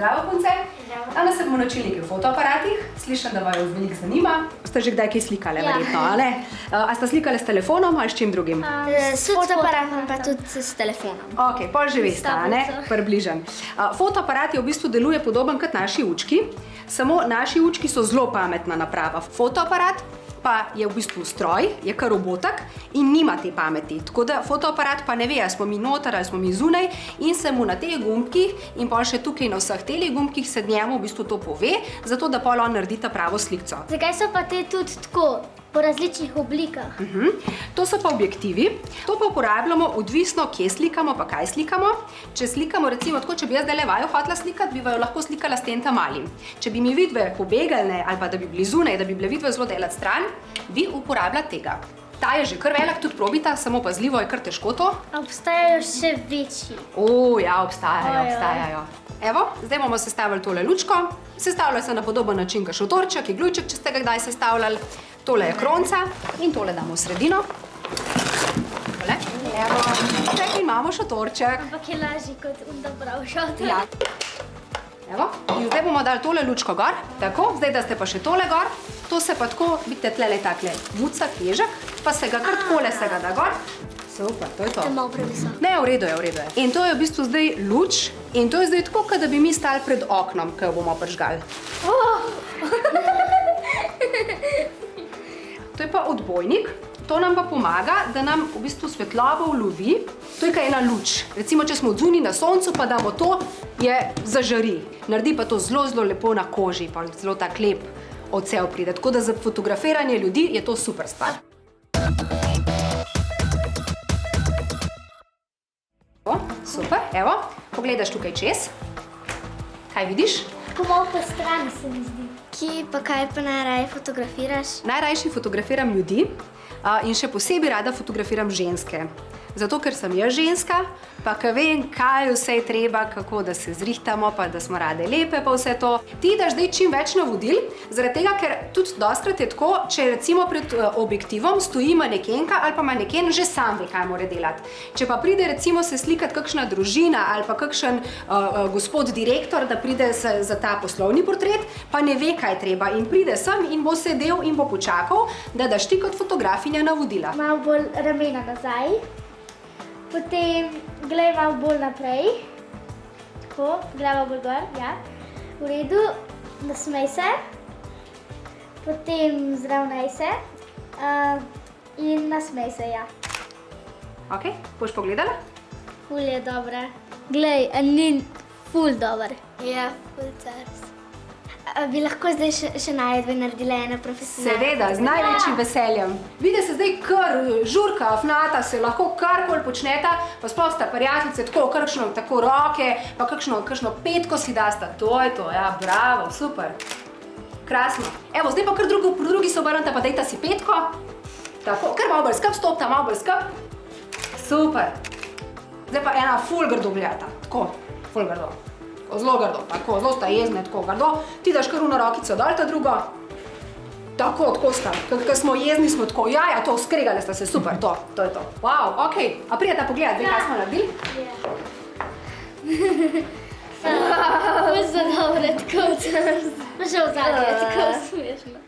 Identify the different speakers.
Speaker 1: Zdravo, punce. Danes se bomo naučili nekaj o fotoaparatih. Slišam, da vaju veliko zanima. Ste že kdaj kaj slikale, verjetno, ali? A ste slikale s telefonom ali s čim drugim?
Speaker 2: S fotoaparatom, pa tudi s telefonom.
Speaker 1: Ok, pol že veste, ne? Približen. Fotoaparat je v bistvu deluje podoben kot naši učki, samo naši učki so zelo pametna naprava. Fotoaparat pa je v bistvu stroj, je kar robotak in nima te pameti. Tako da fotoaparat pa ne ve, ali smo mi noter, ali smo mi zunaj in se mu na teh gumbkih in pol še tukaj na vseh telih gumbkih se njemu v bistvu to pove, zato da pol on naredi ta pravo slikco.
Speaker 2: Zakaj so pa te tudi tako, po različnih oblikah?
Speaker 1: To so pa objektivi. To pa uporabljamo odvisno, kje slikamo pa kaj slikamo. Če slikamo recimo tako, če bi jaz zdajle vaju hotela slikati, bi vaju lahko slikala s tem malim. Če bi mi vidve pobegalne ali pa da bi bili zunaj, da bi bile vidve zelo delat stran, bi uporabljala tega. Ta je že kar velik, tudi probita, samo pazljivo je kar težko to.
Speaker 2: Obstajajo še večji.
Speaker 1: Ja, obstajajo. Evo, zdaj bomo sestavili tole lučko. Sestavlja se na podoben način, kot šotorček, iglujček, če ste ga kdaj sestavljali. Tole je kronca in tole damo v sredino. Tole. Evo, zdaj imamo šotorček.
Speaker 2: Ampak je lažji kot prav šotor.
Speaker 1: Ja. Evo, in zdaj bomo dali tole lučko gor. Tako, zdaj da ste pa še tole gor. To se pa tako, vidite, tlele takle muca, ježek, pa se ga kar takole se ga da gor. Super, to je to.
Speaker 2: To je malo previsoko.
Speaker 1: Ne, v redu je. In to je v bistvu zdaj luč in to je zdaj tako, kot da bi mi stali pred oknom, ko jo bomo prižgali. To je pa odbojnik. To nam pa pomaga, da nam v bistvu svetlobo ulovi. To je kaj ena luč. Recimo, če smo odzunaj na soncu, pa damo to, je zažari. Naredi pa to zelo, zelo lepo na koži, pa zelo tak lep odsev pride. Tako da za fotografiranje ljudi je to super stvar. Super, evo, pogledaš tukaj čez. Kaj vidiš?
Speaker 2: Tako malo po strani se mi zdi. Kje pa kaj pa najraje fotografiraš?
Speaker 1: Najrajši fotografiram ljudi in še posebej rada fotografiram ženske. Zato, ker sem jaz ženska, pa ko vem, kaj vse je treba, kako da se zrihtamo, pa da smo rade lepe, pa vse to. Ti daš zdaj čim več navodil, zaradi tega, ker tudi dostkrat je tako, če recimo pred objektivom stoji manekenka ali pa maneken že sam ve, kaj mora delati. Če pa pride recimo se slikati kakšna družina ali pa kakšen gospod direktor, da pride za ta poslovni portret, pa ne ve, kaj treba in pride sem in bo sedel in bo počakal, da daš ti kot fotografinja navodila.
Speaker 2: Malo bolj ramena nazaj. Potem glej malo bolj naprej. Tako, glej malo bolj gor, ja. V redu, nasmej se. Potem zravnaj se. In nasmej se, ja.
Speaker 1: Ok, boš pogledala?
Speaker 2: Ful je dobra. Glej, ni ful dober. Ja, ful cars. Bi lahko zdaj še najdve naredila eno profesionalno?
Speaker 1: Seveda, z največjim veseljem. Vide se zdaj kar žurka, afnata, se lahko karkoli počneta, pa sploh sta prijateljice, tako kakšno tako roke, pa kakšno petko si dasta. To je to, ja, bravo, super. Krasno. Evo, zdaj pa kar drugi se obrnete, pa dajta si petko. Tako, kar malo bolj skup, stopta malo bolj skup. Super. Zdaj pa ena ful grdo gledata. Tako, ful grdo. Zelo grdo, tako, zelo sta jezne, tako grdo. Ti daš kar uno rokico dol, ta drugo. Tako sta. Ko smo jezni, smo tako, ja, to, skregale sta se, super, to je to. Wow, ok. A prijeta pogledati, kaj smo naredili?
Speaker 2: Ful so dobre, tako cars. Pa še v zadnje, tako smešno.